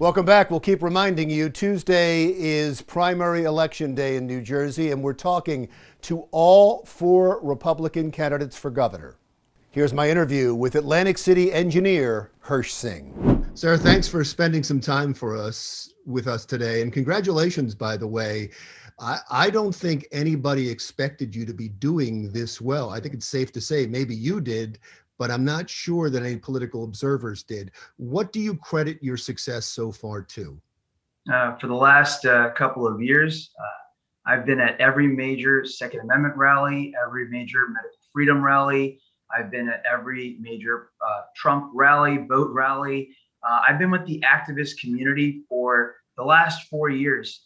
Welcome back. We'll keep reminding you, Tuesday is primary election day in New Jersey, and we're talking to all four Republican candidates for governor. Here's my interview with Atlantic City engineer Hirsh Singh. Sir, thanks for spending some time with us today, and congratulations, by the way. I don't think anybody expected you to be doing this well. I think it's safe to say maybe you did, but I'm not sure that any political observers did. What do you credit your success so far to? For the last couple of years, I've been at every major Second Amendment rally, every major medical freedom rally. I've been at every major Trump rally, vote rally. I've been with the activist community for the last 4 years,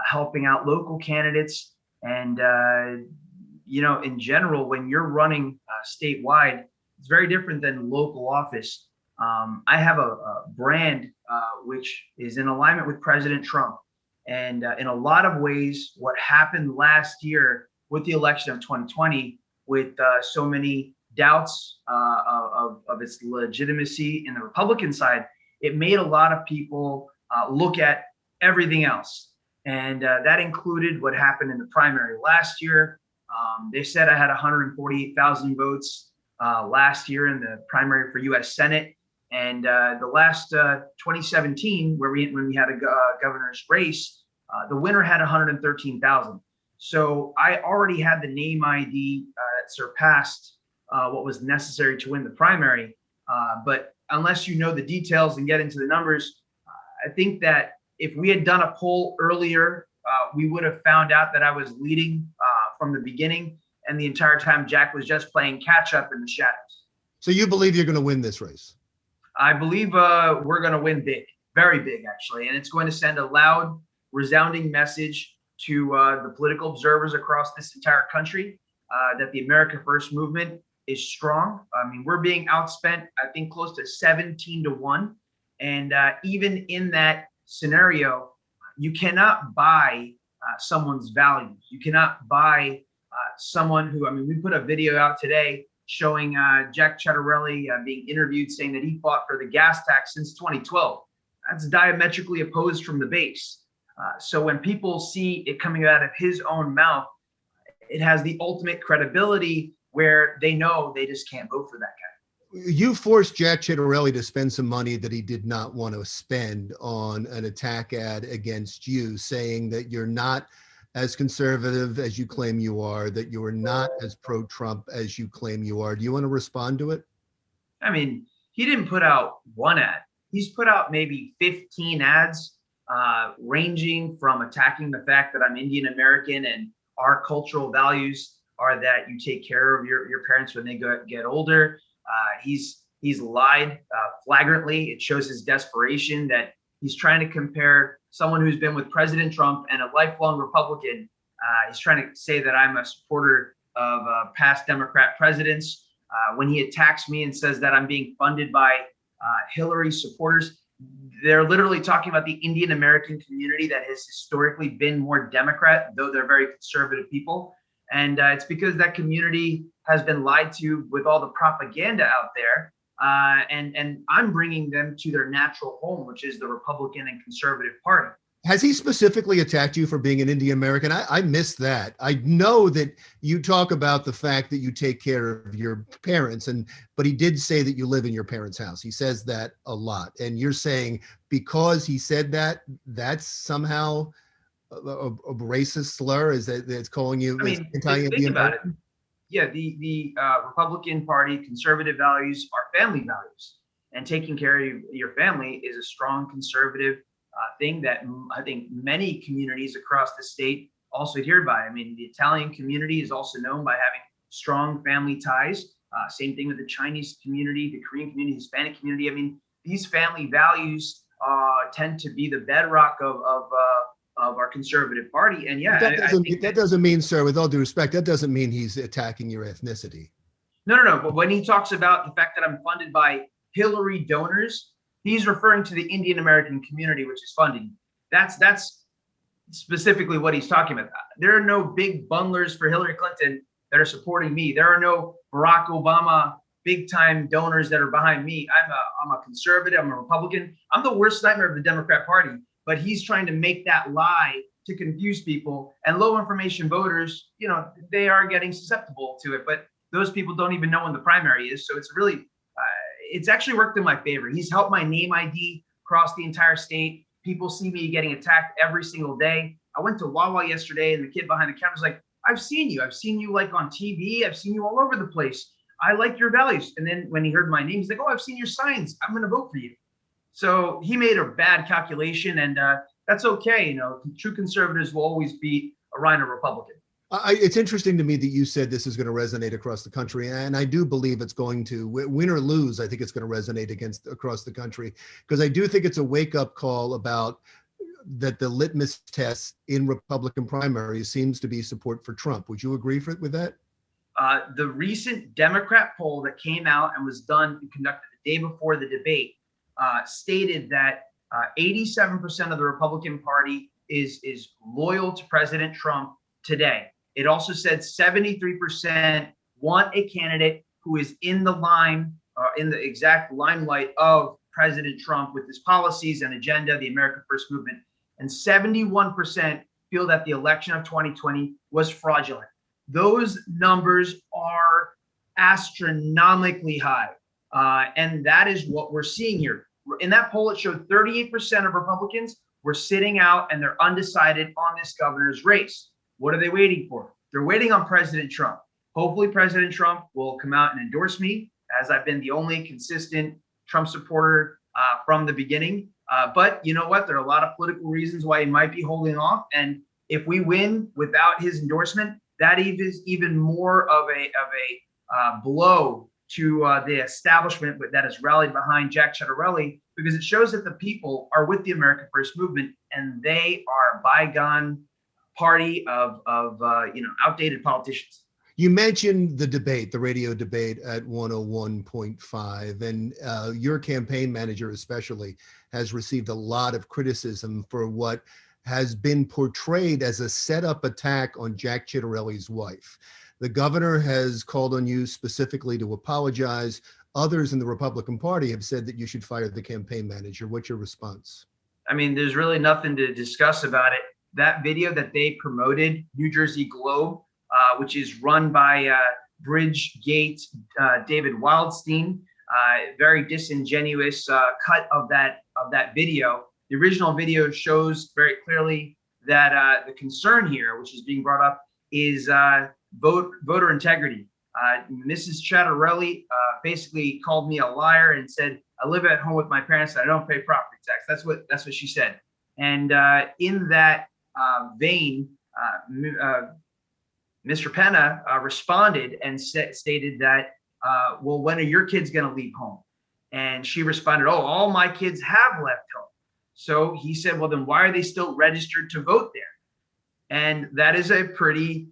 helping out local candidates. And, in general, when you're running statewide, it's very different than local office. I have a brand which is in alignment with President Trump. And in a lot of ways, what happened last year with the election of 2020, with so many doubts of its legitimacy in the Republican side, it made a lot of people look at everything else. And that included what happened in the primary last year. They said I had 148,000 votes last year in the primary for U.S. Senate. And the last 2017, when we had a governor's race, the winner had 113,000. So I already had the name ID that surpassed what was necessary to win the primary. But unless you know the details and get into the numbers, I think that if we had done a poll earlier, we would have found out that I was leading from the beginning. And the entire time, Jack was just playing catch up in the shadows. So you believe you're going to win this race? I believe we're going to win big, very big, actually. And it's going to send a loud, resounding message to the political observers across this entire country that the America First movement is strong. I mean, we're being outspent, I think, close to 17-1. And even in that scenario, you cannot buy someone's values. You cannot buy someone who, we put a video out today showing Jackcitorelli being interviewed saying that he fought for the gas tax since 2012. That's diametrically opposed from the base. So when people see it coming out of his own mouth, it has the ultimate credibility where they know they just can't vote for that guy. You forced Jackcitorelli to spend some money that he did not want to spend on an attack ad against you, saying that you're not as conservative as you claim you are, that you are not as pro-Trump as you claim you are. Do you want to respond to it? I mean, he didn't put out one ad. He's put out maybe 15 ads, ranging from attacking the fact that I'm Indian American and our cultural values are that you take care of your parents when they get older. He's lied flagrantly. It shows his desperation that he's trying to compare someone who's been with President Trump and a lifelong Republican. He's trying to say that I'm a supporter of past Democrat presidents. When he attacks me and says that I'm being funded by Hillary supporters, they're literally talking about the Indian American community that has historically been more Democrat, though they're very conservative people. And it's because that community has been lied to with all the propaganda out there. And I'm bringing them to their natural home, which is the Republican and conservative party. Has he specifically attacked you for being an Indian American? I missed that. I know that you talk about the fact that you take care of your parents, but he did say that you live in your parents' house. He says that a lot. And you're saying because he said that, that's somehow a racist slur? Is that it's calling you think about it. Yeah, the Republican Party conservative values are family values, and taking care of your family is a strong conservative thing that I think many communities across the state also adhere by. I mean, the Italian community is also known by having strong family ties. Same thing with the Chinese community, the Korean community, Hispanic community. I mean, these family values tend to be the bedrock of our conservative party. And yeah, that doesn't mean, sir, with all due respect, that doesn't mean he's attacking your ethnicity. No. But when he talks about the fact that I'm funded by Hillary donors, he's referring to the Indian American community, which is funding. That's specifically what he's talking about. There are no big bunglers for Hillary Clinton that are supporting me. There are no Barack Obama big time donors that are behind me. I'm a conservative. I'm a Republican. I'm the worst nightmare of the Democrat Party. But he's trying to make that lie to confuse people. And low information voters, they are getting susceptible to it. But those people don't even know when the primary is. So it's really, it's actually worked in my favor. He's helped my name ID across the entire state. People see me getting attacked every single day. I went to Wawa yesterday, and the kid behind the counter was like, I've seen you like on TV. I've seen you all over the place. I like your values. And then when he heard my name, he's like, oh, I've seen your signs. I'm going to vote for you. So he made a bad calculation, and that's okay. True conservatives will always beat a rhino Republican. It's interesting to me that you said this is going to resonate across the country, and I do believe it's going to, win or lose. I think it's going to resonate across the country, because I do think it's a wake-up call about that the litmus test in Republican primaries seems to be support for Trump. Would you agree with that? The recent Democrat poll that came out and was conducted the day before the debate stated that 87% of the Republican Party is loyal to President Trump today. It also said 73% want a candidate who is in the exact limelight of President Trump with his policies and agenda, the America First movement. And 71% feel that the election of 2020 was fraudulent. Those numbers are astronomically high. And that is what we're seeing here. In that poll, it showed 38% of Republicans were sitting out and they're undecided on this governor's race. What are they waiting for? They're waiting on President Trump. Hopefully, President Trump will come out and endorse me, as I've been the only consistent Trump supporter from the beginning. But you know what? There are a lot of political reasons why he might be holding off. And if we win without his endorsement, that is even more of a blow to the establishment that has rallied behind Jackcitorelli, because it shows that the people are with the America First movement, and they are a bygone party of outdated politicians. You mentioned the debate, the radio debate at 101.5, and your campaign manager especially has received a lot of criticism for what has been portrayed as a setup attack on Jackcitorelli's wife. The governor has called on you specifically to apologize. Others in the Republican Party have said that you should fire the campaign manager. What's your response? I mean, there's really nothing to discuss about it. That video that they promoted, New Jersey Globe, which is run by Bridgegate David Wildstein, very disingenuous cut of that video. The original video shows very clearly that the concern here, which is being brought up, is voter integrity. Mrs. Citorelli basically called me a liar and said, I live at home with my parents and I don't pay property tax. That's what she said. And in that vein, Mr. Penna responded and stated that, well, when are your kids going to leave home? And she responded, oh, all my kids have left home. So he said, well, then why are they still registered to vote there? And that is a pretty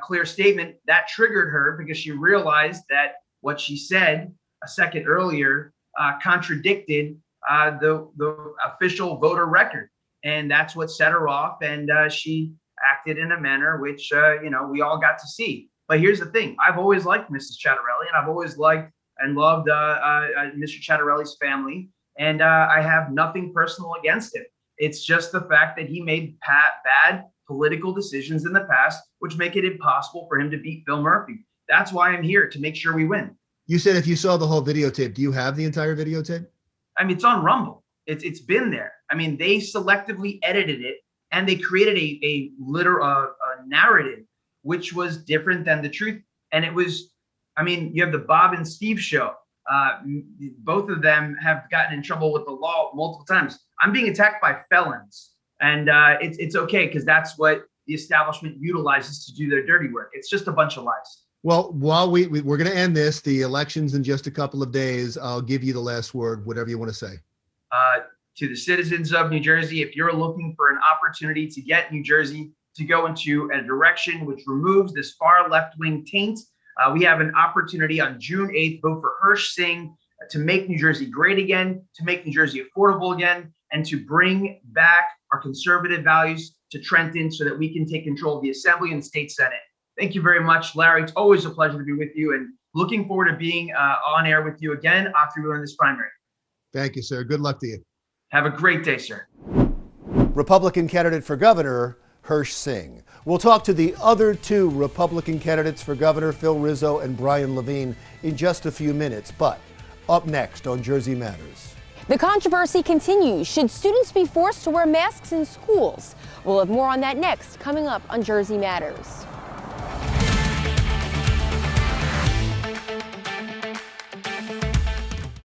clear statement. That triggered her because she realized that what she said a second earlier contradicted the official voter record. And that's what set her off. And she acted in a manner which, we all got to see. But here's the thing. I've always liked Mrs. Citorelli, and I've always liked and loved Mr. Citorelli's family. And I have nothing personal against him. It's just the fact that he made bad political decisions in the past, which make it impossible for him to beat Phil Murphy. That's why I'm here, to make sure we win. You said if you saw the whole videotape, do you have the entire videotape? I mean, it's on Rumble. It's been there. I mean, they selectively edited it and they created a narrative which was different than the truth. And it was, I mean, you have the Bob and Steve show. Both of them have gotten in trouble with the law multiple times. I'm being attacked by felons, and it's okay because that's what the establishment utilizes to do their dirty work. It's just a bunch of lies. Well, while we're going to end this, the election's in just a couple of days. I'll give you the last word, whatever you want to say. To the citizens of New Jersey, if you're looking for an opportunity to get New Jersey to go into a direction which removes this far left-wing taint, we have an opportunity on June 8th. Vote for Hirsh Singh to make New Jersey great again, to make New Jersey affordable again, and to bring back our conservative values to Trenton so that we can take control of the Assembly and State Senate. Thank you very much, Larry. It's always a pleasure to be with you. And looking forward to being on air with you again after we win this primary. Thank you, sir. Good luck to you. Have a great day, sir. Republican candidate for governor, Hirsh Singh. We'll talk to the other two Republican candidates for governor, Phil Rizzo and Brian Levine, in just a few minutes. But up next on Jersey Matters. The controversy continues. Should students be forced to wear masks in schools? We'll have more on that next, coming up on Jersey Matters.